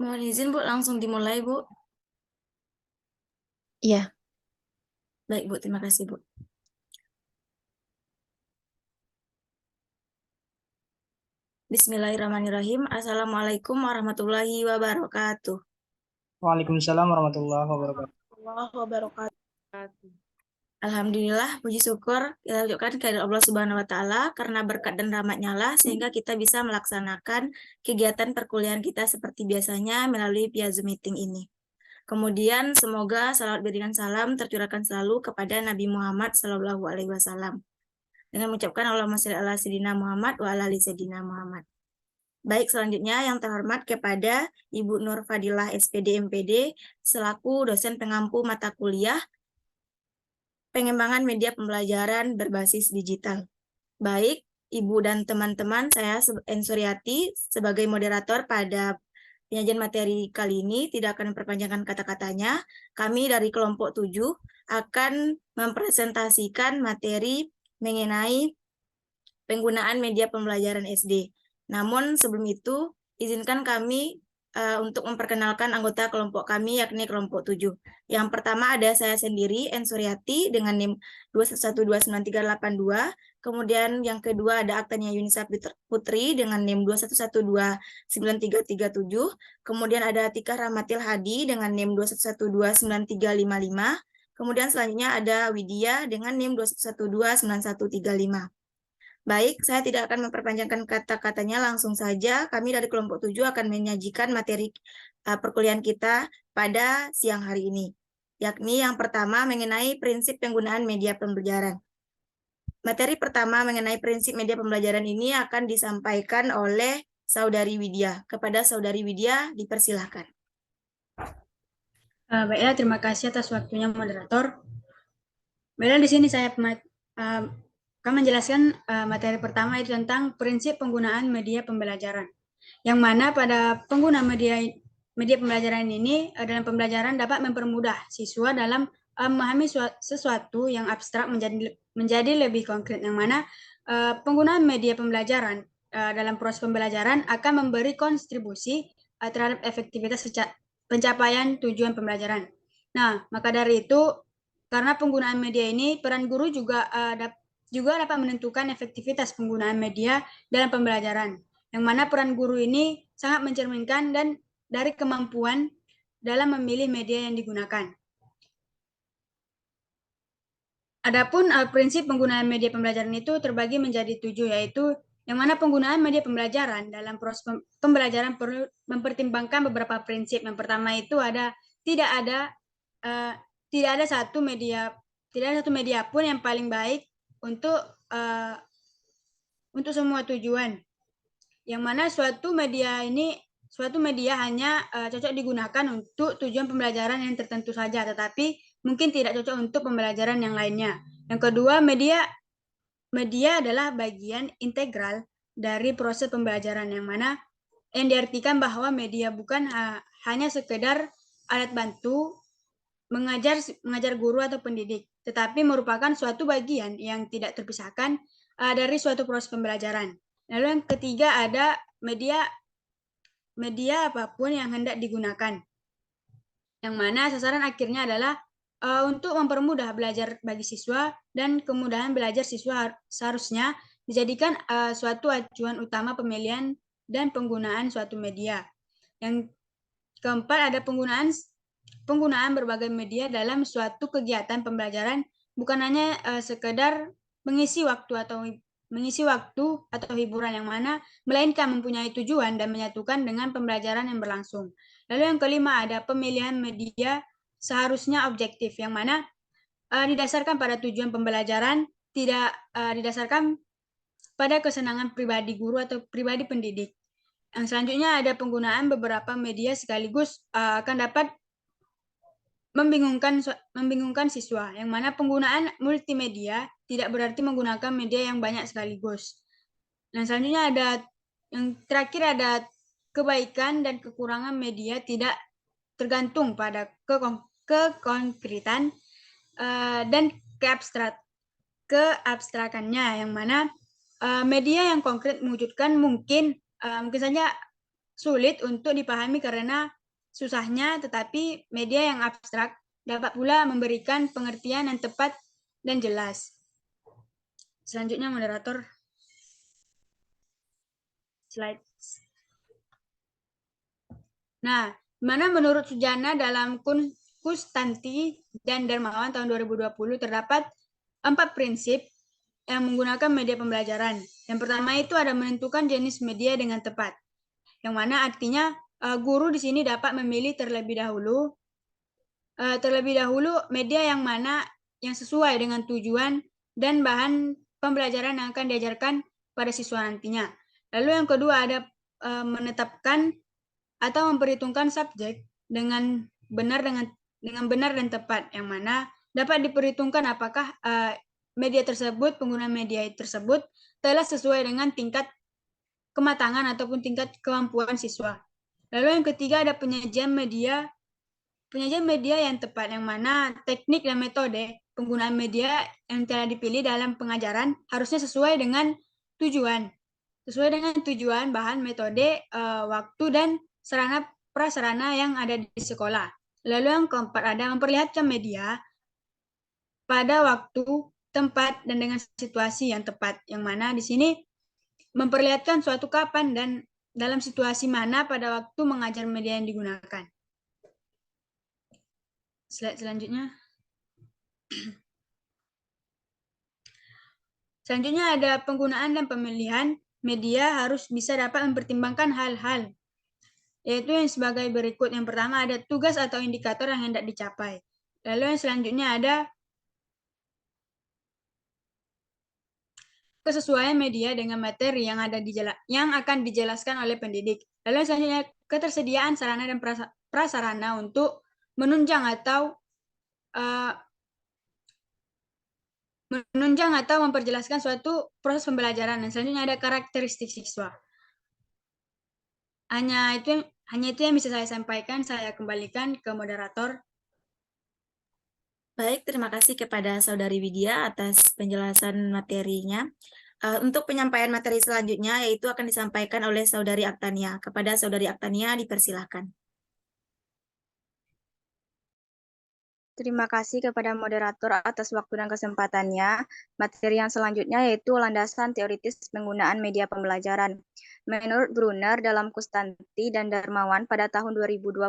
Mohon izin, Bu, langsung dimulai, Bu. Iya. Baik, Bu, terima kasih, Bu. Bismillahirrahmanirrahim. Assalamualaikum warahmatullahi wabarakatuh. Waalaikumsalam warahmatullahi wabarakatuh. Alhamdulillah, puji syukur kita ucapkan kehadirat Allah Subhanahu wa Ta'ala karena berkat dan rahmat-Nya lah sehingga kita bisa melaksanakan kegiatan perkuliahan kita seperti biasanya melalui via Zoom meeting ini. Kemudian semoga salawat berikan salam tercurahkan selalu kepada Nabi Muhammad Sallallahu Alaihi Wasallam dengan mengucapkan Allahumma shalli ala sayyidina Muhammad wa ala ali sayyidina Muhammad. Baik, selanjutnya yang terhormat kepada Ibu Nur Fadilah SPD MPD selaku dosen pengampu mata kuliah pengembangan media pembelajaran berbasis digital. Baik, Ibu dan teman-teman, saya Ensuryati sebagai moderator pada penyajian materi kali ini tidak akan memperpanjangkan kata-katanya. Kami dari kelompok 7 akan mempresentasikan materi mengenai penggunaan media pembelajaran SD. Namun sebelum itu, izinkan kami untuk memperkenalkan anggota kelompok kami, yakni kelompok 7. Yang pertama ada saya sendiri, Ensuryati, dengan NIM 211293882. Kemudian yang kedua ada Aktania Yunisa Putri dengan NIM 211293337. Kemudian ada Tika Rahmatil Hadi dengan NIM 211293355. Kemudian selanjutnya ada Widya dengan NIM 211291135. Baik, saya tidak akan memperpanjangkan kata-katanya, langsung saja kami dari kelompok 7 akan menyajikan materi perkuliahan kita pada siang hari ini. Yakni yang pertama mengenai prinsip penggunaan media pembelajaran. Materi pertama mengenai prinsip media pembelajaran ini akan disampaikan oleh Saudari Widya. Kepada Saudari Widya, dipersilahkan. Baiklah, terima kasih atas waktunya moderator. Baiklah, di sini saya akan menjelaskan materi pertama itu tentang prinsip penggunaan media pembelajaran. Yang mana pada pengguna media pembelajaran ini dalam pembelajaran dapat mempermudah siswa dalam memahami sesuatu yang abstrak menjadi lebih konkret. Yang mana penggunaan media pembelajaran dalam proses pembelajaran akan memberi kontribusi terhadap efektivitas pencapaian tujuan pembelajaran. Nah, maka dari itu karena penggunaan media ini, peran guru juga dapat menentukan efektivitas penggunaan media dalam pembelajaran. Yang mana peran guru ini sangat mencerminkan dan dari kemampuan dalam memilih media yang digunakan. Adapun prinsip penggunaan media pembelajaran itu terbagi menjadi 7, yaitu yang mana penggunaan media pembelajaran dalam proses pembelajaran perlu mempertimbangkan beberapa prinsip. Yang pertama itu tidak ada satu media pun yang paling baik untuk semua tujuan. Yang mana suatu media hanya cocok digunakan untuk tujuan pembelajaran yang tertentu saja, tetapi mungkin tidak cocok untuk pembelajaran yang lainnya. Yang kedua, media adalah bagian integral dari proses pembelajaran, yang mana yang diartikan bahwa media bukan hanya sekedar alat bantu mengajar guru atau pendidik, tetapi merupakan suatu bagian yang tidak terpisahkan dari suatu proses pembelajaran. Lalu yang ketiga ada media apapun yang hendak digunakan, yang mana sasaran akhirnya adalah untuk mempermudah belajar bagi siswa, dan kemudahan belajar siswa seharusnya dijadikan suatu acuan utama pemilihan dan penggunaan suatu media. Yang keempat ada penggunaan berbagai media dalam suatu kegiatan pembelajaran, bukan hanya sekedar mengisi waktu atau hiburan, yang mana melainkan mempunyai tujuan dan menyatukan dengan pembelajaran yang berlangsung. Lalu yang kelima ada pemilihan media seharusnya objektif, yang mana didasarkan pada tujuan pembelajaran, tidak didasarkan pada kesenangan pribadi guru atau pribadi pendidik. Yang selanjutnya ada penggunaan beberapa media sekaligus akan dapat membingungkan siswa, yang mana penggunaan multimedia tidak berarti menggunakan media yang banyak sekaligus. Dan selanjutnya yang terakhir ada kebaikan dan kekurangan media tidak tergantung pada kekonkretan dan keabstrakannya, yang mana media yang konkret mewujudkan mungkin saja sulit untuk dipahami karena susahnya, tetapi media yang abstrak dapat pula memberikan pengertian yang tepat dan jelas. Selanjutnya, moderator. Slide. Nah, mana menurut Sujana dalam Kustanti dan Darmawan tahun 2020 terdapat 4 prinsip yang menggunakan media pembelajaran. Yang pertama itu ada menentukan jenis media dengan tepat, yang mana artinya guru di sini dapat memilih terlebih dahulu media yang mana yang sesuai dengan tujuan dan bahan pembelajaran yang akan diajarkan pada siswa nantinya. Lalu yang kedua ada menetapkan atau memperhitungkan subjek dengan benar dan tepat, yang mana dapat diperhitungkan apakah media tersebut, penggunaan media tersebut telah sesuai dengan tingkat kematangan ataupun tingkat kemampuan siswa. Lalu yang ketiga ada penyajian media yang tepat, yang mana teknik dan metode penggunaan media yang telah dipilih dalam pengajaran harusnya sesuai dengan tujuan, bahan, metode, waktu, dan sarana prasarana yang ada di sekolah. Lalu yang keempat ada memperlihatkan media pada waktu, tempat, dan dengan situasi yang tepat, yang mana di sini memperlihatkan suatu kapan dan dalam situasi mana pada waktu mengajar media yang digunakan. Slide selanjutnya. Selanjutnya ada penggunaan dan pemilihan media harus bisa dapat mempertimbangkan hal-hal, yaitu yang sebagai berikut. Yang pertama ada tugas atau indikator yang hendak dicapai. Lalu yang selanjutnya ada kesesuaian media dengan materi yang akan dijelaskan oleh pendidik. Lalu yang selanjutnya ketersediaan sarana dan prasarana untuk menunjang atau memperjelaskan suatu proses pembelajaran. Dan selanjutnya ada karakteristik siswa. Hanya itu yang bisa saya sampaikan. Saya kembalikan ke moderator. Baik, terima kasih kepada Saudari Widya atas penjelasan materinya. Untuk penyampaian materi selanjutnya yaitu akan disampaikan oleh Saudari Aktania. Kepada Saudari Aktania dipersilahkan. Terima kasih kepada moderator atas waktu dan kesempatannya. Materi yang selanjutnya yaitu landasan teoritis penggunaan media pembelajaran. Menurut Brunner dalam Kustanti dan Darmawan pada tahun 2020,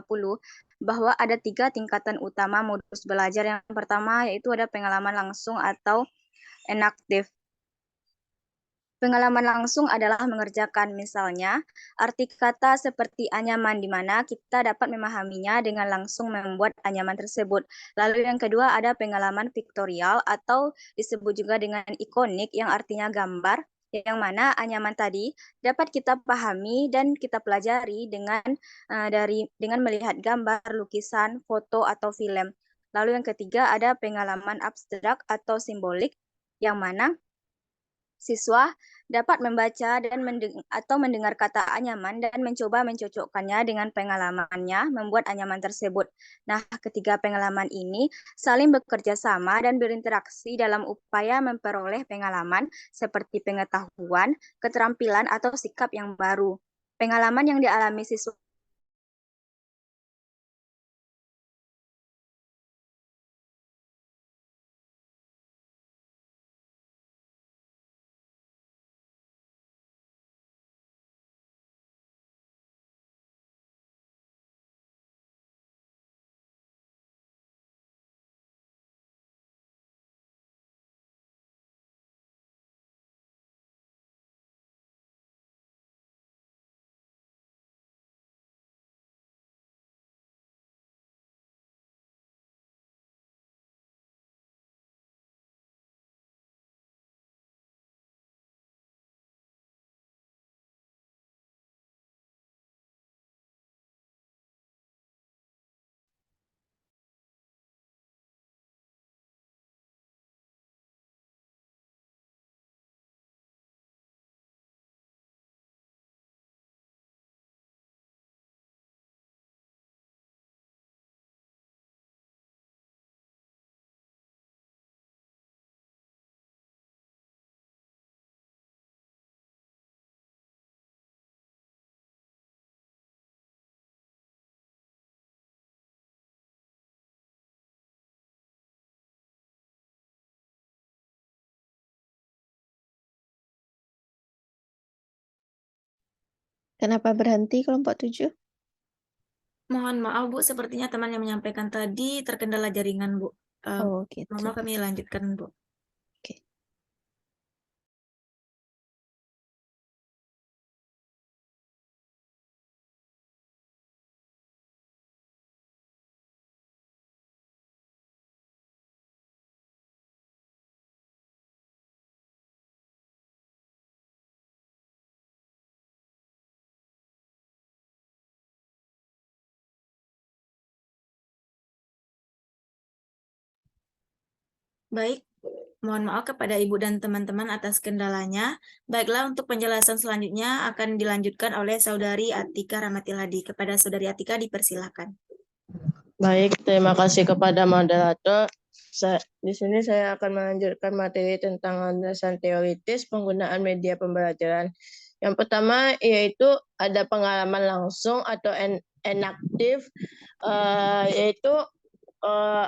bahwa ada 3 tingkatan utama modus belajar. Yang pertama yaitu ada pengalaman langsung atau enactive. Pengalaman langsung adalah mengerjakan, misalnya, arti kata seperti anyaman di mana kita dapat memahaminya dengan langsung membuat anyaman tersebut. Lalu yang kedua ada pengalaman piktorial atau disebut juga dengan ikonik yang artinya gambar, yang mana anyaman tadi dapat kita pahami dan kita pelajari dengan melihat gambar, lukisan, foto, atau film. Lalu yang ketiga ada pengalaman abstrak atau simbolik, yang mana siswa dapat membaca dan mendengar kata anyaman dan mencoba mencocokkannya dengan pengalamannya membuat anyaman tersebut. Nah, ketiga pengalaman ini saling bekerja sama dan berinteraksi dalam upaya memperoleh pengalaman seperti pengetahuan, keterampilan, atau sikap yang baru. Pengalaman yang dialami siswa Kenapa berhenti kelompok 7? Mohon maaf, Bu. Sepertinya teman yang menyampaikan tadi terkendala jaringan, Bu. Oh, gitu. Mohon maaf, kami lanjutkan, Bu. Oke. Baik, mohon maaf kepada Ibu dan teman-teman atas kendalanya. Baiklah, untuk penjelasan selanjutnya akan dilanjutkan oleh Saudari Atika Ramatiladi. Kepada Saudari Atika dipersilakan. Baik, terima kasih kepada moderator. Di sini saya akan melanjutkan materi tentang landasan teoritis penggunaan media pembelajaran. Yang pertama yaitu ada pengalaman langsung atau enaktif, yaitu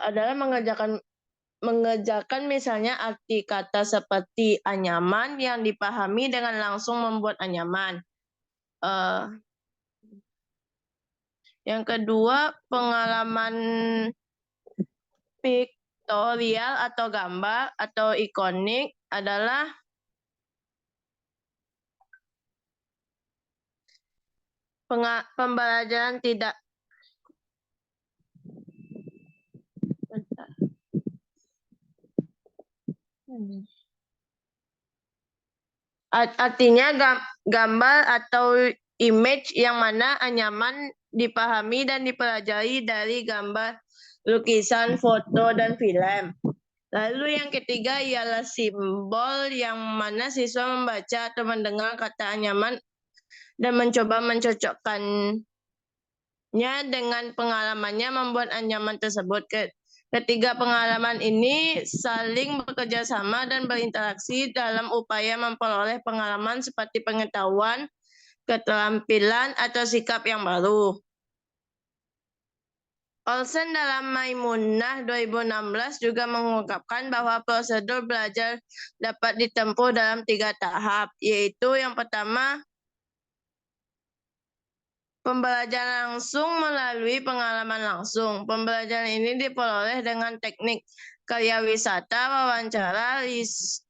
adalah mengerjakan misalnya arti kata seperti anyaman yang dipahami dengan langsung membuat anyaman. Yang kedua, pengalaman piktorial atau gambar atau ikonik adalah pembelajaran tidak artinya gambar atau image yang mana anyaman dipahami dan dipelajari dari gambar, lukisan, foto, dan film. Lalu yang ketiga ialah simbol yang mana siswa membaca atau mendengar kata anyaman dan mencoba mencocokkannya dengan pengalamannya membuat anyaman tersebut. Ketiga pengalaman ini saling bekerja sama dan berinteraksi dalam upaya memperoleh pengalaman seperti pengetahuan, keterampilan, atau sikap yang baru. Olsen dalam Maimunah 2016 juga mengungkapkan bahwa prosedur belajar dapat ditempuh dalam 3 tahap, yaitu yang pertama, pembelajaran langsung melalui pengalaman langsung. Pembelajaran ini diperoleh dengan teknik karya wisata, wawancara,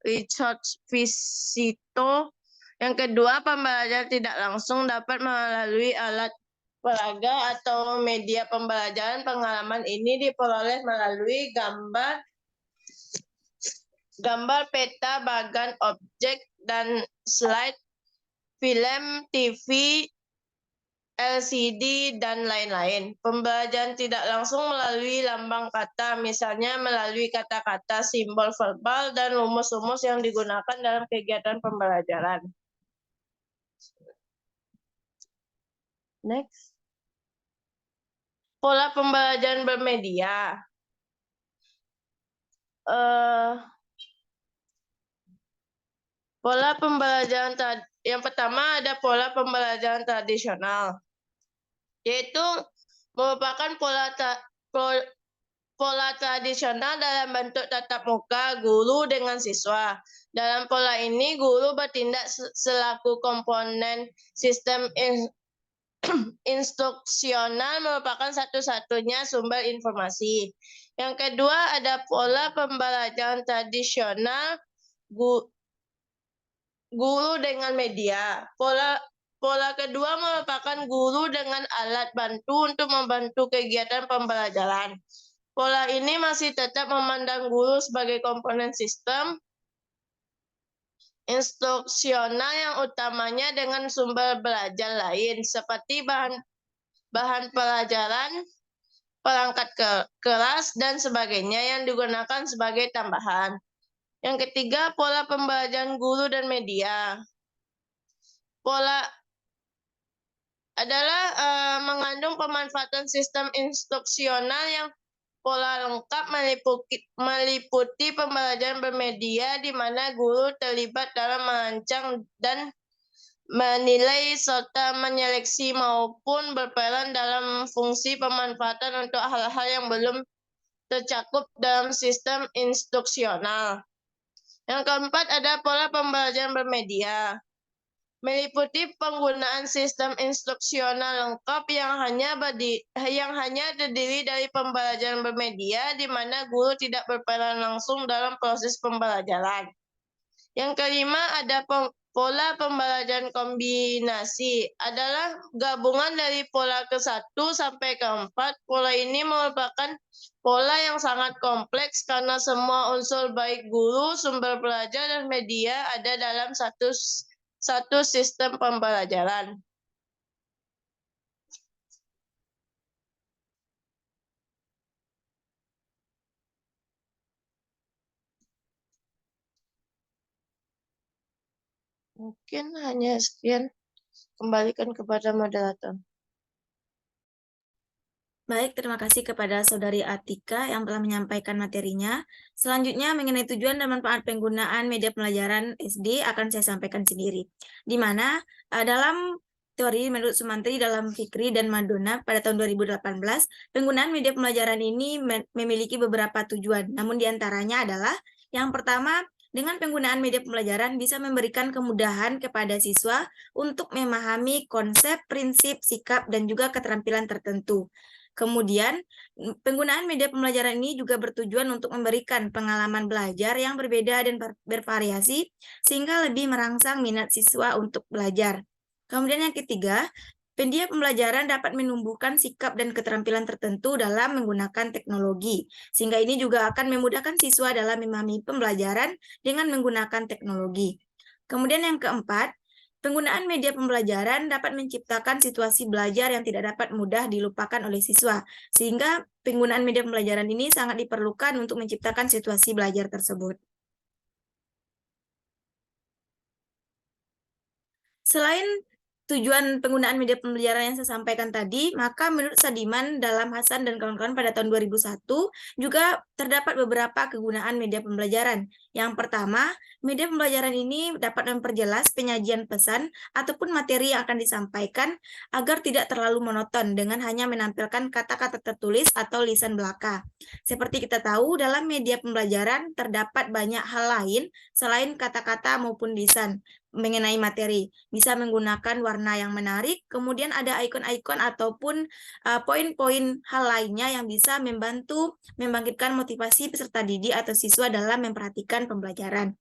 research visito. Yang kedua, pembelajaran tidak langsung dapat melalui alat peraga atau media pembelajaran. Pengalaman ini diperoleh melalui gambar peta, bagan objek, dan slide, film, TV, LCD, dan lain-lain. Pembelajaran tidak langsung melalui lambang kata, misalnya melalui kata-kata, simbol verbal, dan rumus-rumus yang digunakan dalam kegiatan pembelajaran. Next. Pola pembelajaran bermedia. Pola pembelajaran yang pertama ada pola pembelajaran tradisional, yaitu merupakan pola tradisional dalam bentuk tatap muka guru dengan siswa. Dalam pola ini, guru bertindak selaku komponen sistem instruksional, merupakan satu-satunya sumber informasi. Yang kedua ada pola pembelajaran tradisional guru dengan media. Pola kedua merupakan guru dengan alat bantu untuk membantu kegiatan pembelajaran. Pola ini masih tetap memandang guru sebagai komponen sistem instruksional yang utamanya dengan sumber belajar lain seperti bahan pelajaran, perangkat keras, dan sebagainya yang digunakan sebagai tambahan. Yang ketiga, pola pembelajaran guru dan media. Pola adalah mengandung pemanfaatan sistem instruksional yang pola lengkap meliputi pembelajaran bermedia di mana guru terlibat dalam merancang dan menilai serta menyeleksi maupun berperan dalam fungsi pemanfaatan untuk hal-hal yang belum tercakup dalam sistem instruksional. Yang keempat ada pola pembelajaran bermedia. meliputi penggunaan sistem instruksional lengkap yang hanya terdiri dari pembelajaran bermedia di mana guru tidak berperan langsung dalam proses pembelajaran. Yang kelima ada pola pembelajaran kombinasi, adalah gabungan dari pola ke-1 sampai ke-4. Pola ini merupakan pola yang sangat kompleks karena semua unsur baik guru, sumber belajar, dan media ada dalam satu sistem pembelajaran. Mungkin hanya sekian. Kembalikan kepada moderator. Baik, terima kasih kepada Saudari Atika yang telah menyampaikan materinya. Selanjutnya, mengenai tujuan dan manfaat penggunaan media pembelajaran SD akan saya sampaikan sendiri. Di mana dalam teori menurut Sumantri dalam Fikri dan Madonna pada tahun 2018, penggunaan media pembelajaran ini memiliki beberapa tujuan. Namun diantaranya adalah yang pertama, dengan penggunaan media pembelajaran bisa memberikan kemudahan kepada siswa untuk memahami konsep, prinsip, sikap, dan juga keterampilan tertentu. Kemudian, penggunaan media pembelajaran ini juga bertujuan untuk memberikan pengalaman belajar yang berbeda dan bervariasi, sehingga lebih merangsang minat siswa untuk belajar. Kemudian yang ketiga, media pembelajaran dapat menumbuhkan sikap dan keterampilan tertentu dalam menggunakan teknologi, sehingga ini juga akan memudahkan siswa dalam memahami pembelajaran dengan menggunakan teknologi. Kemudian yang keempat, penggunaan media pembelajaran dapat menciptakan situasi belajar yang tidak dapat mudah dilupakan oleh siswa, sehingga penggunaan media pembelajaran ini sangat diperlukan untuk menciptakan situasi belajar tersebut. Selain tujuan penggunaan media pembelajaran yang saya sampaikan tadi, maka menurut Sadiman dalam Hasan dan kawan-kawan pada tahun 2001 juga terdapat beberapa kegunaan media pembelajaran. Yang pertama, media pembelajaran ini dapat memperjelas penyajian pesan ataupun materi yang akan disampaikan agar tidak terlalu monoton dengan hanya menampilkan kata-kata tertulis atau lisan belaka. Seperti kita tahu, dalam media pembelajaran terdapat banyak hal lain selain kata-kata maupun lisan mengenai materi. Bisa menggunakan warna yang menarik, kemudian ada ikon-ikon ataupun poin-poin hal lainnya yang bisa membantu membangkitkan motivasi peserta didik atau siswa dalam memperhatikan pembelajaran.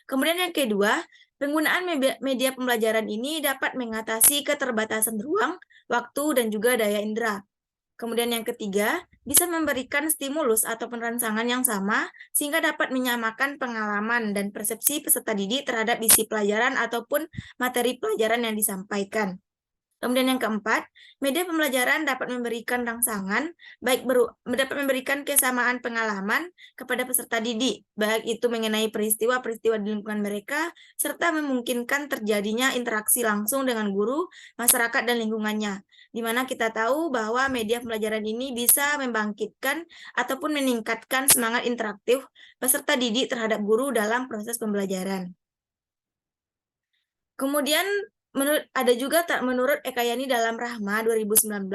Kemudian yang kedua, penggunaan media pembelajaran ini dapat mengatasi keterbatasan ruang, waktu, dan juga daya indera. Kemudian yang ketiga, bisa memberikan stimulus ataupun rangsangan yang sama sehingga dapat menyamakan pengalaman dan persepsi peserta didik terhadap isi pelajaran ataupun materi pelajaran yang disampaikan. Kemudian yang keempat, media pembelajaran dapat memberikan rangsangan, dapat memberikan kesamaan pengalaman kepada peserta didik, baik itu mengenai peristiwa-peristiwa di lingkungan mereka, serta memungkinkan terjadinya interaksi langsung dengan guru, masyarakat, dan lingkungannya. Di mana kita tahu bahwa media pembelajaran ini bisa membangkitkan ataupun meningkatkan semangat interaktif peserta didik terhadap guru dalam proses pembelajaran. Kemudian menurut Ekayani dalam Rahma 2019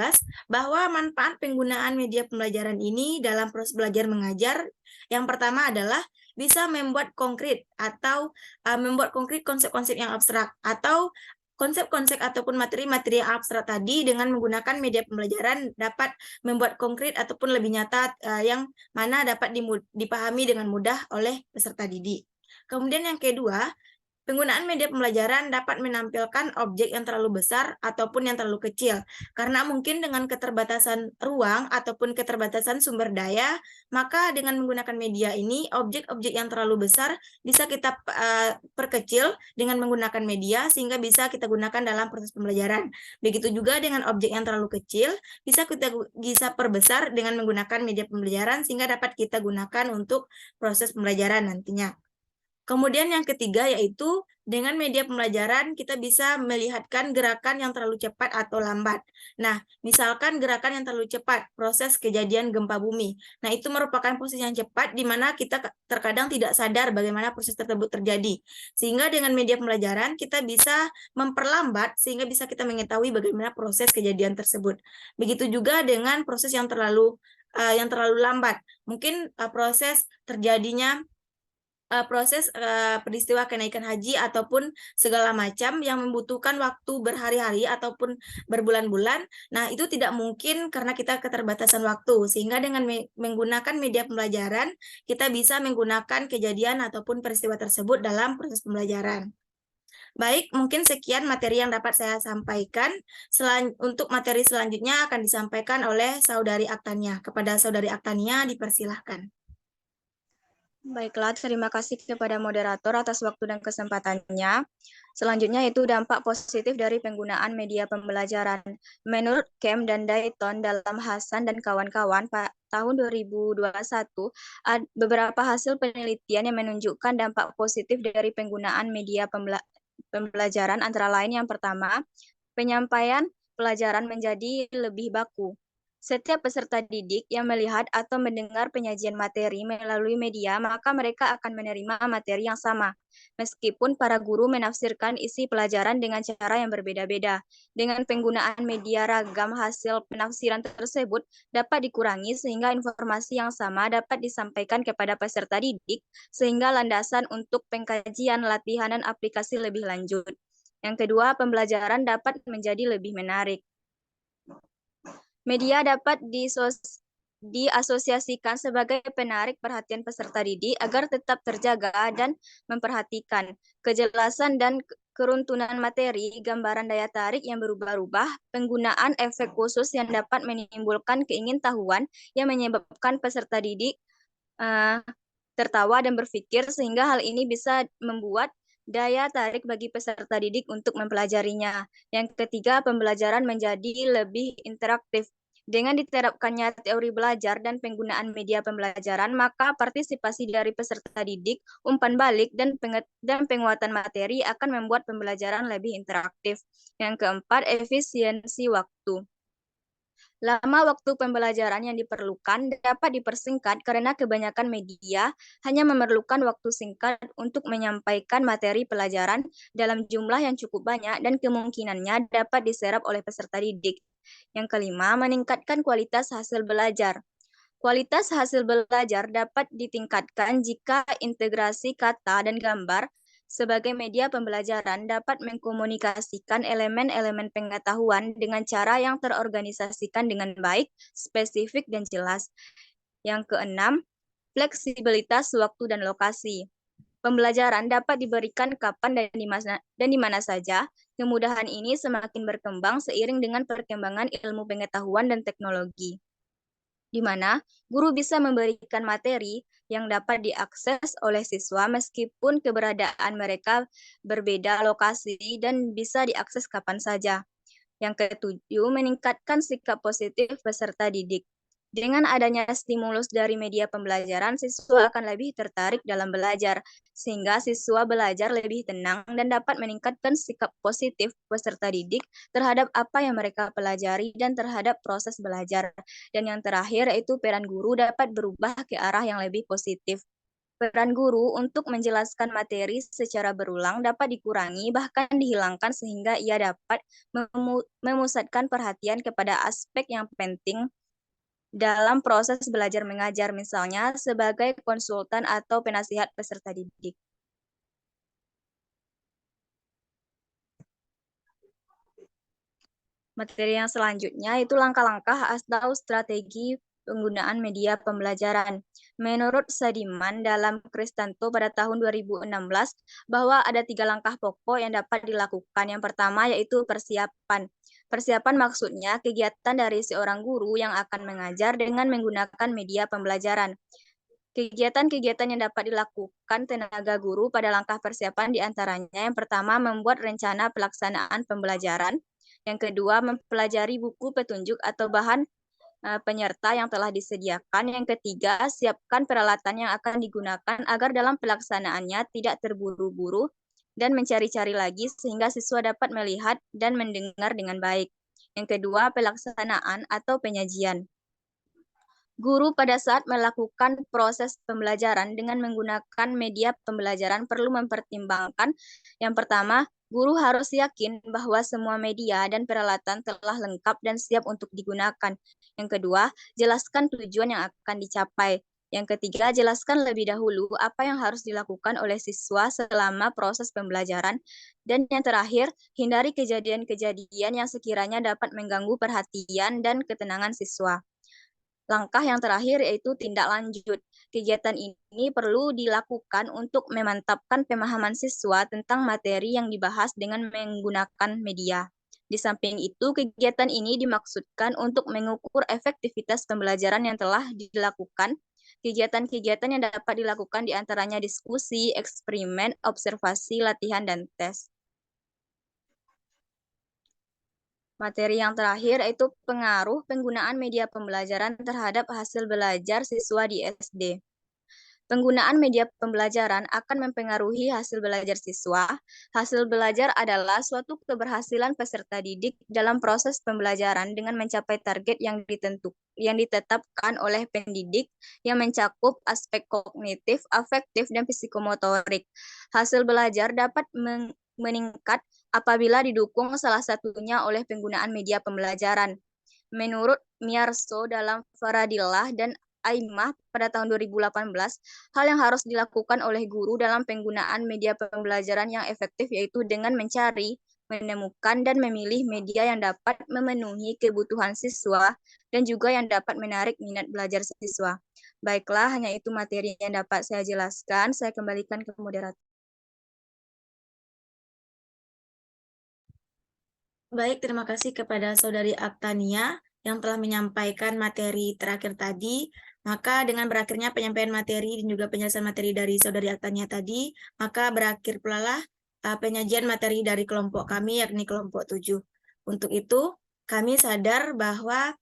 bahwa manfaat penggunaan media pembelajaran ini dalam proses belajar mengajar yang pertama adalah bisa membuat konkret konsep-konsep yang abstrak atau konsep-konsep ataupun materi-materi yang abstrak tadi dengan menggunakan media pembelajaran dapat membuat konkret ataupun lebih nyata yang mana dapat dipahami dengan mudah oleh peserta didik. Kemudian yang kedua, penggunaan media pembelajaran dapat menampilkan objek yang terlalu besar ataupun yang terlalu kecil. Karena mungkin dengan keterbatasan ruang ataupun keterbatasan sumber daya, maka dengan menggunakan media ini, objek-objek yang terlalu besar bisa kita perkecil dengan menggunakan media sehingga bisa kita gunakan dalam proses pembelajaran. Begitu juga dengan objek yang terlalu kecil, bisa perbesar dengan menggunakan media pembelajaran sehingga dapat kita gunakan untuk proses pembelajaran nantinya. Kemudian yang ketiga yaitu dengan media pembelajaran kita bisa melihatkan gerakan yang terlalu cepat atau lambat. Nah, misalkan gerakan yang terlalu cepat, proses kejadian gempa bumi. Nah, itu merupakan proses yang cepat di mana kita terkadang tidak sadar bagaimana proses tersebut terjadi. Sehingga dengan media pembelajaran kita bisa memperlambat sehingga bisa kita mengetahui bagaimana proses kejadian tersebut. Begitu juga dengan proses yang terlalu lambat. Mungkin proses terjadinya proses peristiwa kenaikan haji ataupun segala macam yang membutuhkan waktu berhari-hari ataupun berbulan-bulan. Nah, itu tidak mungkin karena kita keterbatasan waktu. Sehingga dengan menggunakan media pembelajaran, kita bisa menggunakan kejadian ataupun peristiwa tersebut dalam proses pembelajaran. Baik, mungkin sekian materi yang dapat saya sampaikan. Untuk materi selanjutnya akan disampaikan oleh Saudari Aktania. Kepada Saudari Aktania, dipersilahkan. Baiklah, terima kasih kepada moderator atas waktu dan kesempatannya. Selanjutnya itu dampak positif dari penggunaan media pembelajaran. Menurut Kem dan Dayton dalam Hasan dan kawan-kawan tahun 2021, beberapa hasil penelitian yang menunjukkan dampak positif dari penggunaan media pembelajaran antara lain yang pertama, penyampaian pelajaran menjadi lebih baku. Setiap peserta didik yang melihat atau mendengar penyajian materi melalui media, maka mereka akan menerima materi yang sama. Meskipun para guru menafsirkan isi pelajaran dengan cara yang berbeda-beda. Dengan penggunaan media ragam, hasil penafsiran tersebut dapat dikurangi sehingga informasi yang sama dapat disampaikan kepada peserta didik, sehingga landasan untuk pengkajian, latihan, dan aplikasi lebih lanjut. Yang kedua, pembelajaran dapat menjadi lebih menarik. Media dapat diasosiasikan sebagai penarik perhatian peserta didik agar tetap terjaga dan memperhatikan kejelasan dan keruntuhan materi, gambaran daya tarik yang berubah-ubah, penggunaan efek khusus yang dapat menimbulkan keingintahuan yang menyebabkan peserta didik tertawa dan berpikir, sehingga hal ini bisa membuat daya tarik bagi peserta didik untuk mempelajarinya. Yang ketiga, pembelajaran menjadi lebih interaktif. Dengan diterapkannya teori belajar dan penggunaan media pembelajaran, maka partisipasi dari peserta didik, umpan balik, dan penguatan materi akan membuat pembelajaran lebih interaktif. Yang keempat, efisiensi waktu. Lama waktu pembelajaran yang diperlukan dapat dipersingkat karena kebanyakan media hanya memerlukan waktu singkat untuk menyampaikan materi pelajaran dalam jumlah yang cukup banyak dan kemungkinannya dapat diserap oleh peserta didik. Yang kelima, meningkatkan kualitas hasil belajar. Kualitas hasil belajar dapat ditingkatkan jika integrasi kata dan gambar sebagai media pembelajaran dapat mengkomunikasikan elemen-elemen pengetahuan dengan cara yang terorganisasikan dengan baik, spesifik, dan jelas. Yang keenam, fleksibilitas waktu dan lokasi. Pembelajaran dapat diberikan kapan dan di mana saja. Kemudahan ini semakin berkembang seiring dengan perkembangan ilmu pengetahuan dan teknologi, di mana guru bisa memberikan materi yang dapat diakses oleh siswa meskipun keberadaan mereka berbeda lokasi dan bisa diakses kapan saja. Yang ketujuh, meningkatkan sikap positif peserta didik. Dengan adanya stimulus dari media pembelajaran, siswa akan lebih tertarik dalam belajar, sehingga siswa belajar lebih tenang dan dapat meningkatkan sikap positif peserta didik terhadap apa yang mereka pelajari dan terhadap proses belajar. Dan yang terakhir, yaitu peran guru dapat berubah ke arah yang lebih positif. Peran guru untuk menjelaskan materi secara berulang dapat dikurangi, bahkan dihilangkan, sehingga ia dapat memusatkan perhatian kepada aspek yang penting dalam proses belajar mengajar, misalnya sebagai konsultan atau penasihat peserta didik. Materi yang selanjutnya itu langkah-langkah atau strategi penggunaan media pembelajaran. Menurut Sadiman dalam Kristanto pada tahun 2016, bahwa ada 3 langkah pokok yang dapat dilakukan. Yang pertama yaitu persiapan. Persiapan maksudnya kegiatan dari seorang guru yang akan mengajar dengan menggunakan media pembelajaran. Kegiatan-kegiatan yang dapat dilakukan tenaga guru pada langkah persiapan diantaranya yang pertama membuat rencana pelaksanaan pembelajaran, yang kedua mempelajari buku petunjuk atau bahan penyerta yang telah disediakan, yang ketiga siapkan peralatan yang akan digunakan agar dalam pelaksanaannya tidak terburu-buru dan mencari-cari lagi sehingga siswa dapat melihat dan mendengar dengan baik. Yang kedua, pelaksanaan atau penyajian. Guru pada saat melakukan proses pembelajaran dengan menggunakan media pembelajaran perlu mempertimbangkan, yang pertama, guru harus yakin bahwa semua media dan peralatan telah lengkap dan siap untuk digunakan. Yang kedua, jelaskan tujuan yang akan dicapai. Yang ketiga, jelaskan lebih dahulu apa yang harus dilakukan oleh siswa selama proses pembelajaran. Dan yang terakhir, hindari kejadian-kejadian yang sekiranya dapat mengganggu perhatian dan ketenangan siswa. Langkah yang terakhir yaitu tindak lanjut. Kegiatan ini perlu dilakukan untuk memantapkan pemahaman siswa tentang materi yang dibahas dengan menggunakan media. Di samping itu, kegiatan ini dimaksudkan untuk mengukur efektivitas pembelajaran yang telah dilakukan. Kegiatan-kegiatan yang dapat dilakukan diantaranya diskusi, eksperimen, observasi, latihan, dan tes. Materi yang terakhir yaitu pengaruh penggunaan media pembelajaran terhadap hasil belajar siswa di SD. Penggunaan media pembelajaran akan mempengaruhi hasil belajar siswa. Hasil belajar adalah suatu keberhasilan peserta didik dalam proses pembelajaran dengan mencapai target yang ditetapkan oleh pendidik yang mencakup aspek kognitif, afektif, dan psikomotorik. Hasil belajar dapat meningkat apabila didukung salah satunya oleh penggunaan media pembelajaran. Menurut Miyarso dalam Faradillah dan Aimah pada tahun 2018, hal yang harus dilakukan oleh guru dalam penggunaan media pembelajaran yang efektif yaitu dengan mencari, menemukan, dan memilih media yang dapat memenuhi kebutuhan siswa dan juga yang dapat menarik minat belajar siswa. Baiklah, hanya itu materi yang dapat saya jelaskan. Saya kembalikan ke moderator. Baik, terima kasih kepada Saudari Aktania yang telah menyampaikan materi terakhir tadi. Maka dengan berakhirnya penyampaian materi dan juga penjelasan materi dari Saudari Aktania tadi, maka berakhir pula lah penyajian materi dari kelompok kami, yakni kelompok 7. Untuk itu, kami sadar bahwa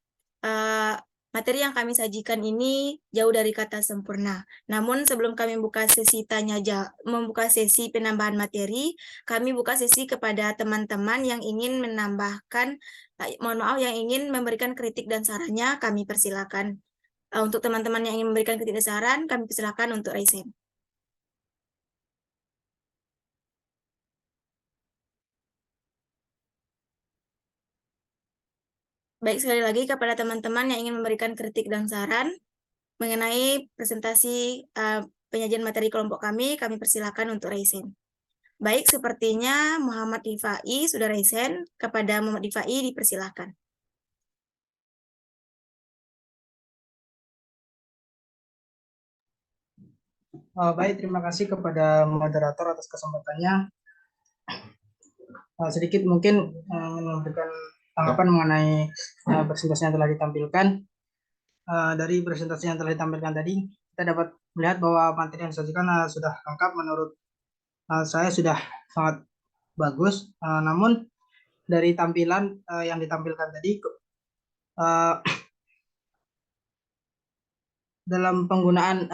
materi yang kami sajikan ini jauh dari kata sempurna. Namun sebelum kami membuka sesi penambahan materi, kami buka sesi kepada teman-teman yang ingin menambahkan, yang ingin memberikan kritik dan sarannya, kami persilakan. Untuk teman-teman yang ingin memberikan kritik dan saran, kami persilakan untuk raise hand. Baik, sekali lagi kepada teman-teman yang ingin memberikan kritik dan saran mengenai presentasi penyajian materi kelompok kami persilakan untuk raise hand. Baik, sepertinya Muhammad Rifai sudah raise hand. Kepada Muhammad Rifai dipersilakan. Baik, terima kasih kepada moderator atas kesempatannya. Sedikit mungkin memberikan tanggapan mengenai presentasi yang telah ditampilkan. Dari presentasi yang telah ditampilkan tadi, kita dapat melihat bahwa materi yang disajikan sudah lengkap, menurut saya sudah sangat bagus. Namun dari tampilan yang ditampilkan tadi, dalam penggunaan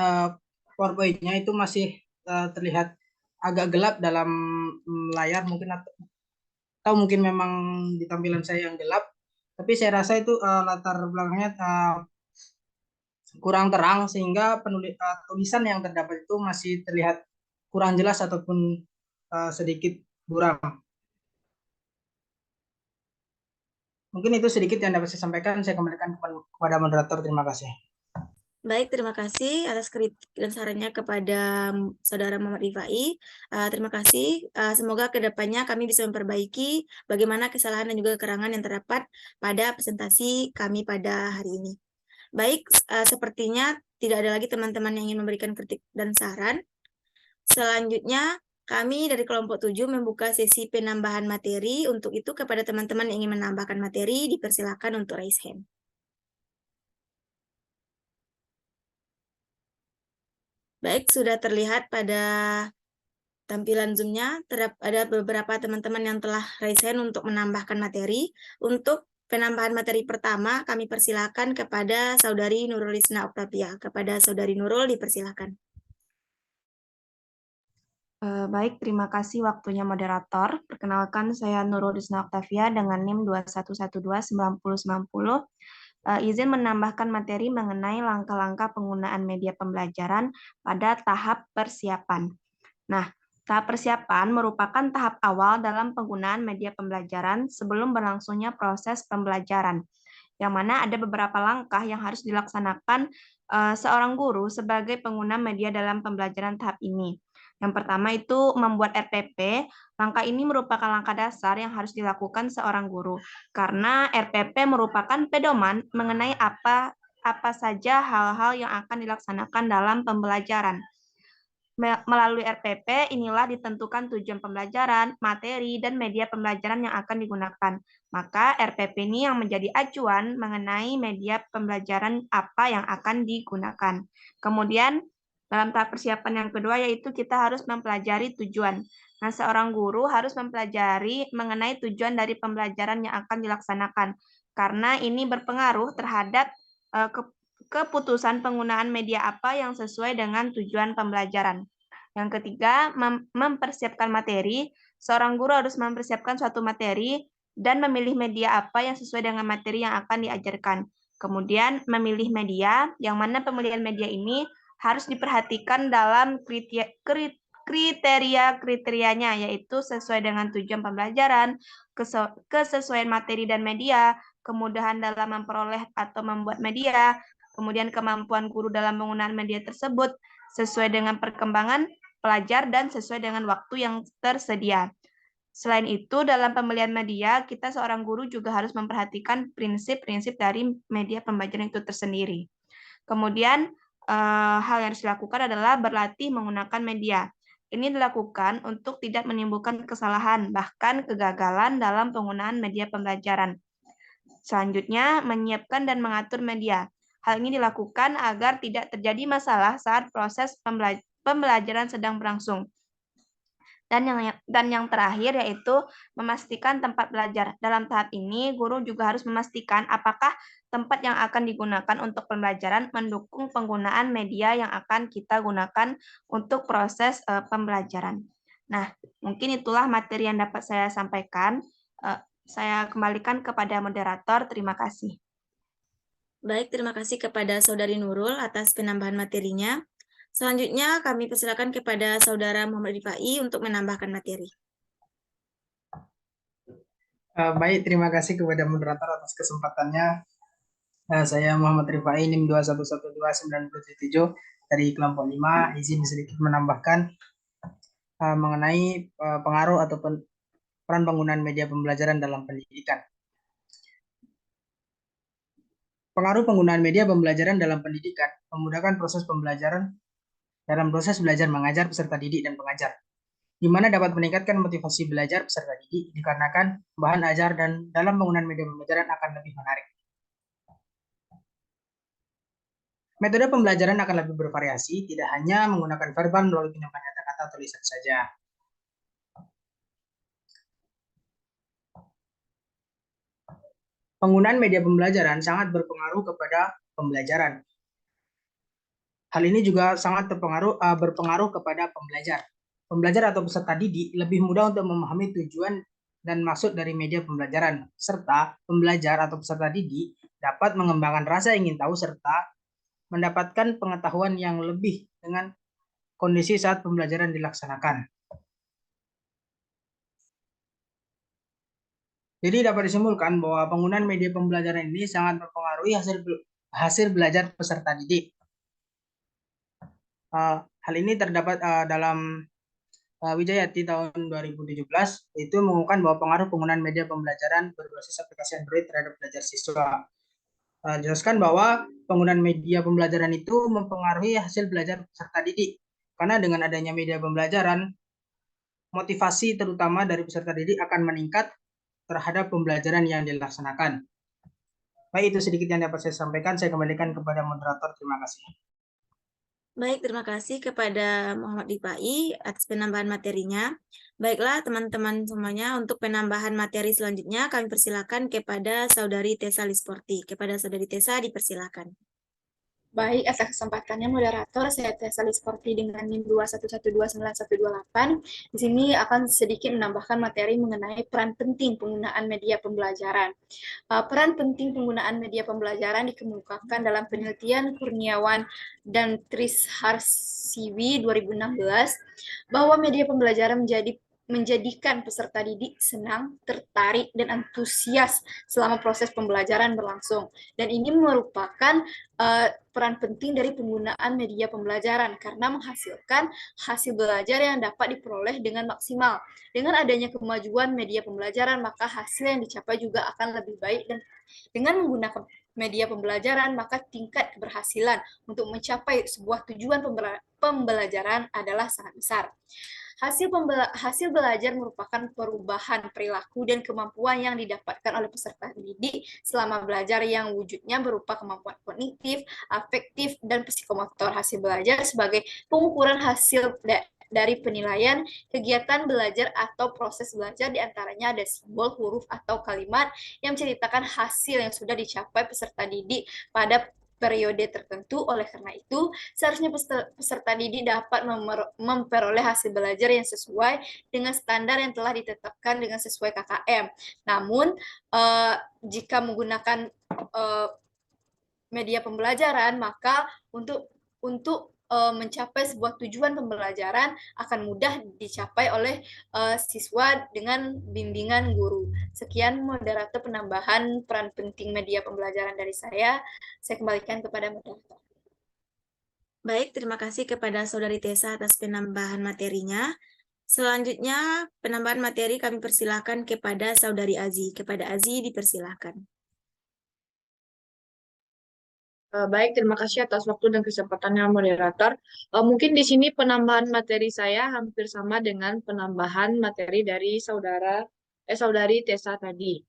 PowerPoint-nya itu masih terlihat agak gelap dalam layar, mungkin atau mungkin memang di tampilan saya yang gelap, tapi saya rasa itu latar belakangnya kurang terang sehingga tulisan yang terdapat itu masih terlihat kurang jelas ataupun sedikit buram. Mungkin itu sedikit yang dapat saya sampaikan. Saya kembalikan kepada moderator. Terima kasih. Baik, terima kasih atas kritik dan sarannya kepada Saudara Muhammad Rifai. Terima kasih. Semoga kedepannya kami bisa memperbaiki bagaimana kesalahan dan juga kekurangan yang terdapat pada presentasi kami pada hari ini. Baik, sepertinya tidak ada lagi teman-teman yang ingin memberikan kritik dan saran. Selanjutnya, kami dari kelompok 7 membuka sesi penambahan materi. Untuk itu, kepada teman-teman yang ingin menambahkan materi, dipersilakan untuk raise hand. Baik, sudah terlihat pada tampilan Zoom-nya, ada beberapa teman-teman yang telah raise hand untuk menambahkan materi. Untuk penambahan materi pertama, kami persilakan kepada Saudari Nurul Lisna Oktavia. Kepada Saudari Nurul, dipersilakan. Baik, terima kasih waktunya moderator. Perkenalkan, saya Nurul Lisna Oktavia dengan NIM 21129090. Izin menambahkan materi mengenai langkah-langkah penggunaan media pembelajaran pada tahap persiapan. Nah, tahap persiapan merupakan tahap awal dalam penggunaan media pembelajaran sebelum berlangsungnya proses pembelajaran, yang mana ada beberapa langkah yang harus dilaksanakan seorang guru sebagai pengguna media dalam pembelajaran tahap ini. Yang pertama itu membuat RPP. Langkah ini merupakan langkah dasar yang harus dilakukan seorang guru, karena RPP merupakan pedoman mengenai apa saja hal-hal yang akan dilaksanakan dalam pembelajaran. Melalui RPP, inilah ditentukan tujuan pembelajaran, materi, dan media pembelajaran yang akan digunakan. Maka RPP ini yang menjadi acuan mengenai media pembelajaran apa yang akan digunakan. Kemudian, dalam tahap persiapan yang kedua, yaitu kita harus mempelajari tujuan. Nah, seorang guru harus mempelajari mengenai tujuan dari pembelajaran yang akan dilaksanakan, karena ini berpengaruh terhadap keputusan penggunaan media apa yang sesuai dengan tujuan pembelajaran. Yang ketiga, mempersiapkan materi. Seorang guru harus mempersiapkan suatu materi dan memilih media apa yang sesuai dengan materi yang akan diajarkan. Kemudian memilih media, yang mana pemilihan media ini harus diperhatikan dalam kriteria-kriterianya, yaitu sesuai dengan tujuan pembelajaran, kesesuaian materi dan media, kemudahan dalam memperoleh atau membuat media, kemudian kemampuan guru dalam penggunaan media tersebut sesuai dengan perkembangan pelajar dan sesuai dengan waktu yang tersedia. Selain itu, dalam pemilihan media, kita seorang guru juga harus memperhatikan prinsip-prinsip dari media pembelajaran itu tersendiri. Kemudian, hal yang harus dilakukan adalah berlatih menggunakan media. Ini dilakukan untuk tidak menimbulkan kesalahan, bahkan kegagalan dalam penggunaan media pembelajaran. Selanjutnya, menyiapkan dan mengatur media. Hal ini dilakukan agar tidak terjadi masalah saat proses pembelajaran sedang berlangsung. Dan yang terakhir yaitu memastikan tempat belajar. Dalam tahap ini, guru juga harus memastikan apakah tempat yang akan digunakan untuk pembelajaran mendukung penggunaan media yang akan kita gunakan untuk proses pembelajaran. Nah, mungkin itulah materi yang dapat saya sampaikan. Saya kembalikan kepada moderator. Terima kasih. Baik, terima kasih kepada Saudari Nurul atas penambahan materinya. Selanjutnya kami persilakan kepada Saudara Muhammad Rifai untuk menambahkan materi. Baik, terima kasih kepada moderator atas kesempatannya. Saya Muhammad Rifai, NIM 2112977 dari kelompok 5. Izin sedikit menambahkan mengenai pengaruh ataupun peran penggunaan media pembelajaran dalam pendidikan. Pengaruh penggunaan media pembelajaran dalam pendidikan memudahkan proses pembelajaran dalam proses belajar mengajar peserta didik dan pengajar, di mana dapat meningkatkan motivasi belajar peserta didik dikarenakan bahan ajar dan dalam penggunaan media pembelajaran akan lebih menarik. Metode pembelajaran akan lebih bervariasi, tidak hanya menggunakan verbal melalui penyampaian kata-kata atau tulisan saja. Penggunaan media pembelajaran sangat berpengaruh kepada pembelajaran. Hal ini juga sangat berpengaruh kepada pembelajar. Pembelajar atau peserta didik lebih mudah untuk memahami tujuan dan maksud dari media pembelajaran, serta pembelajar atau peserta didik dapat mengembangkan rasa ingin tahu serta mendapatkan pengetahuan yang lebih dengan kondisi saat pembelajaran dilaksanakan. Jadi dapat disimpulkan bahwa penggunaan media pembelajaran ini sangat mempengaruhi hasil belajar peserta didik. Hal ini terdapat dalam Wijayati tahun 2017, itu mengumumkan bahwa pengaruh penggunaan media pembelajaran berbasis aplikasi Android terhadap belajar siswa. Jelaskan bahwa penggunaan media pembelajaran itu mempengaruhi hasil belajar peserta didik, karena dengan adanya media pembelajaran, motivasi terutama dari peserta didik akan meningkat terhadap pembelajaran yang dilaksanakan. Baik, itu sedikit yang dapat saya sampaikan. Saya kembalikan kepada moderator. Terima kasih. Baik, terima kasih kepada Muhammad Rifai atas penambahan materinya. Baiklah teman-teman semuanya, untuk penambahan materi selanjutnya kami persilakan kepada Saudari Tessa Lisporti. Kepada Saudari Tessa dipersilakan. Baik, atas kesempatannya moderator, saya Tessa Lisporti dengan NIM 211291128. Di sini akan sedikit menambahkan materi mengenai peran penting penggunaan media pembelajaran. Peran penting penggunaan media pembelajaran dikemukakan dalam penelitian Kurniawan dan Trisharsiwi 2016 bahwa media pembelajaran menjadi menjadikan peserta didik senang, tertarik, dan antusias selama proses pembelajaran berlangsung. Dan ini merupakan peran penting dari penggunaan media pembelajaran karena menghasilkan hasil belajar yang dapat diperoleh dengan maksimal. Dengan adanya kemajuan media pembelajaran, maka hasil yang dicapai juga akan lebih baik, dan dengan menggunakan media pembelajaran, maka tingkat keberhasilan untuk mencapai sebuah tujuan pembelajaran adalah sangat besar. Hasil belajar merupakan perubahan perilaku dan kemampuan yang didapatkan oleh peserta didik selama belajar yang wujudnya berupa kemampuan kognitif, afektif, dan psikomotor. Hasil belajar sebagai pengukuran hasil dari penilaian kegiatan belajar atau proses belajar, diantaranya ada simbol, huruf, atau kalimat yang menceritakan hasil yang sudah dicapai peserta didik pada periode tertentu. Oleh karena itu, seharusnya peserta didik dapat memperoleh hasil belajar yang sesuai dengan standar yang telah ditetapkan dengan sesuai KKM. Namun, jika menggunakan media pembelajaran, maka untuk mencapai sebuah tujuan pembelajaran akan mudah dicapai oleh siswa dengan bimbingan guru. Sekian moderator penambahan peran penting media pembelajaran dari saya. Saya kembalikan kepada moderator. Baik, terima kasih kepada Saudari Tessa atas penambahan materinya. Selanjutnya, penambahan materi kami persilahkan kepada Saudari Azi. Kepada Azi, dipersilahkan. Baik, terima kasih atas waktu dan kesempatannya moderator. Mungkin di sini penambahan materi saya hampir sama dengan penambahan materi dari Saudari Tessa tadi.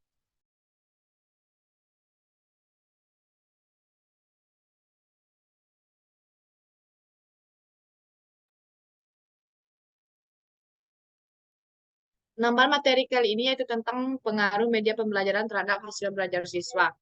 Penambahan materi kali ini yaitu tentang pengaruh media pembelajaran terhadap hasil belajar siswa.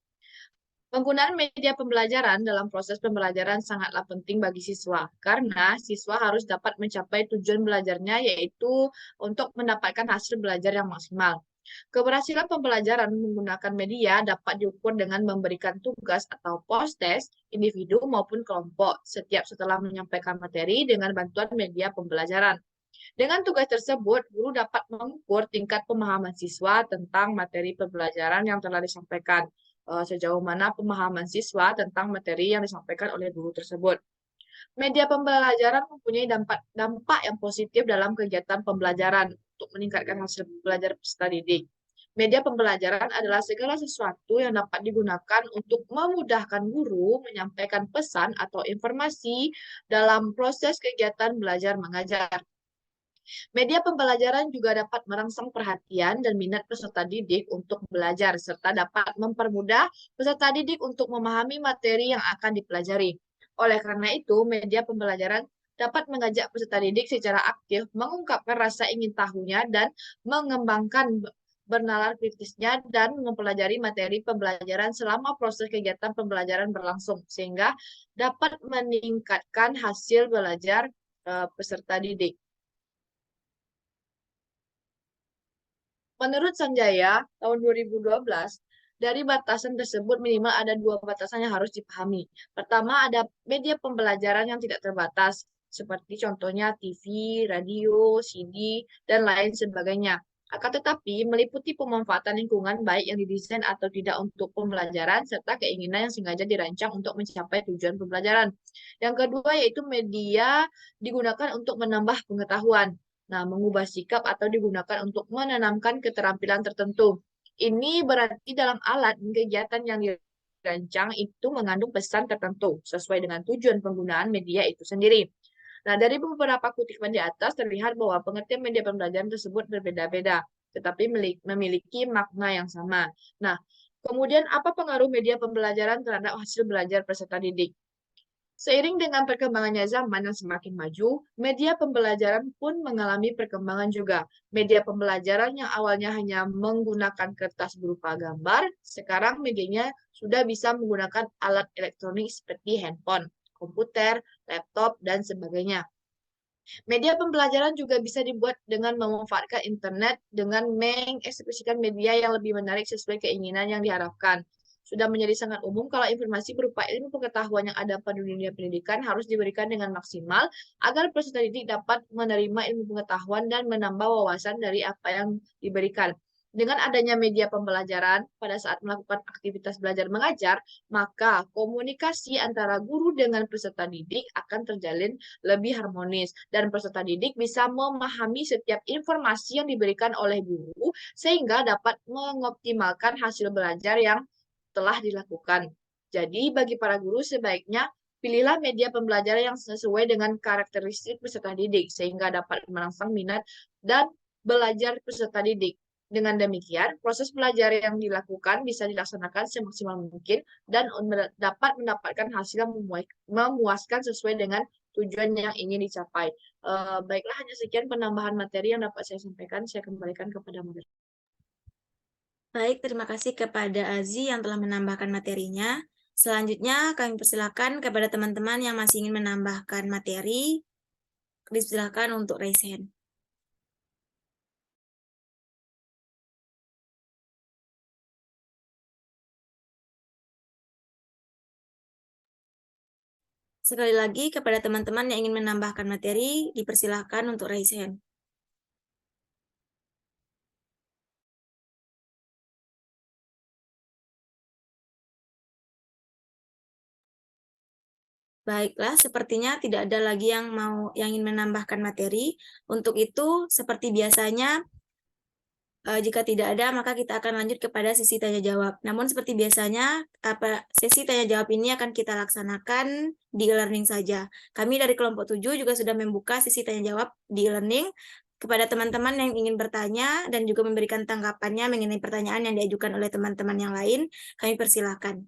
Penggunaan media pembelajaran dalam proses pembelajaran sangatlah penting bagi siswa, karena siswa harus dapat mencapai tujuan belajarnya, yaitu untuk mendapatkan hasil belajar yang maksimal. Keberhasilan pembelajaran menggunakan media dapat diukur dengan memberikan tugas atau post-test individu maupun kelompok setiap setelah menyampaikan materi dengan bantuan media pembelajaran. Dengan tugas tersebut, guru dapat mengukur tingkat pemahaman siswa tentang materi pembelajaran yang telah disampaikan, sejauh mana pemahaman siswa tentang materi yang disampaikan oleh guru tersebut. Media pembelajaran mempunyai dampak yang positif dalam kegiatan pembelajaran untuk meningkatkan hasil belajar peserta didik. Media pembelajaran adalah segala sesuatu yang dapat digunakan untuk memudahkan guru menyampaikan pesan atau informasi dalam proses kegiatan belajar mengajar. Media pembelajaran juga dapat merangsang perhatian dan minat peserta didik untuk belajar, serta dapat mempermudah peserta didik untuk memahami materi yang akan dipelajari. Oleh karena itu, media pembelajaran dapat mengajak peserta didik secara aktif mengungkapkan rasa ingin tahunya dan mengembangkan bernalar kritisnya dan mempelajari materi pembelajaran selama proses kegiatan pembelajaran berlangsung, sehingga dapat meningkatkan hasil belajar peserta didik. Menurut Sanjaya, tahun 2012, dari batasan tersebut minimal ada 2 batasan yang harus dipahami. Pertama, ada media pembelajaran yang tidak terbatas, seperti contohnya TV, radio, CD, dan lain sebagainya. Akan tetapi, meliputi pemanfaatan lingkungan baik yang didesain atau tidak untuk pembelajaran, serta keinginan yang sengaja dirancang untuk mencapai tujuan pembelajaran. Yang kedua, yaitu media digunakan untuk menambah pengetahuan. Nah, mengubah sikap atau digunakan untuk menanamkan keterampilan tertentu. Ini berarti dalam alat dan kegiatan yang dirancang itu mengandung pesan tertentu sesuai dengan tujuan penggunaan media itu sendiri. Nah, dari beberapa kutipan di atas terlihat bahwa pengertian media pembelajaran tersebut berbeda-beda, tetapi memiliki makna yang sama. Nah, kemudian apa pengaruh media pembelajaran terhadap hasil belajar peserta didik? Seiring dengan perkembangannya zaman yang semakin maju, media pembelajaran pun mengalami perkembangan juga. Media pembelajaran yang awalnya hanya menggunakan kertas berupa gambar, sekarang medianya sudah bisa menggunakan alat elektronik seperti handphone, komputer, laptop, dan sebagainya. Media pembelajaran juga bisa dibuat dengan memanfaatkan internet dengan mengekspresikan media yang lebih menarik sesuai keinginan yang diharapkan. Sudah menjadi sangat umum kalau informasi berupa ilmu pengetahuan yang ada pada dunia pendidikan harus diberikan dengan maksimal agar peserta didik dapat menerima ilmu pengetahuan dan menambah wawasan dari apa yang diberikan. Dengan adanya media pembelajaran pada saat melakukan aktivitas belajar mengajar, maka komunikasi antara guru dengan peserta didik akan terjalin lebih harmonis dan peserta didik bisa memahami setiap informasi yang diberikan oleh guru sehingga dapat mengoptimalkan hasil belajar yang telah dilakukan. Jadi bagi para guru sebaiknya pilihlah media pembelajaran yang sesuai dengan karakteristik peserta didik sehingga dapat merangsang minat dan belajar peserta didik. Dengan demikian, proses belajar yang dilakukan bisa dilaksanakan semaksimal mungkin dan dapat mendapatkan hasil yang memuaskan sesuai dengan tujuan yang ingin dicapai. Baiklah, hanya sekian penambahan materi yang dapat saya sampaikan. Saya kembalikan kepada moderator. Baik, terima kasih kepada Azi yang telah menambahkan materinya. Selanjutnya, kami persilakan kepada teman-teman yang masih ingin menambahkan materi. Dipersilakan untuk raise hand. Sekali lagi, kepada teman-teman yang ingin menambahkan materi, dipersilakan untuk raise hand. Baiklah, sepertinya tidak ada lagi yang ingin menambahkan materi. Untuk itu, seperti biasanya, jika tidak ada, maka kita akan lanjut kepada sesi tanya jawab. Namun seperti biasanya, sesi tanya jawab ini akan kita laksanakan di e-learning saja. Kami dari kelompok 7 juga sudah membuka sesi tanya jawab di e-learning kepada teman-teman yang ingin bertanya dan juga memberikan tanggapannya mengenai pertanyaan yang diajukan oleh teman-teman yang lain. Kami persilahkan.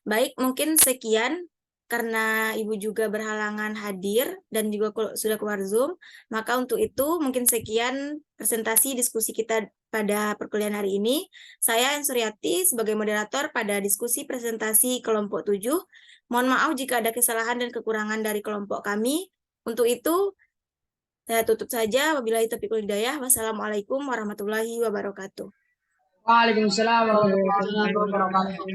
Baik, mungkin sekian. Karena Ibu juga berhalangan hadir dan juga sudah keluar Zoom, maka untuk itu mungkin sekian presentasi diskusi kita pada perkuliahan hari ini. Saya Ensuryati sebagai moderator pada diskusi presentasi kelompok 7. Mohon maaf jika ada kesalahan dan kekurangan dari kelompok kami. Untuk itu, saya tutup saja. Wabillahi taufiq wal hidayah. Wassalamualaikum warahmatullahi wabarakatuh. Waalaikumsalam warahmatullahi wabarakatuh.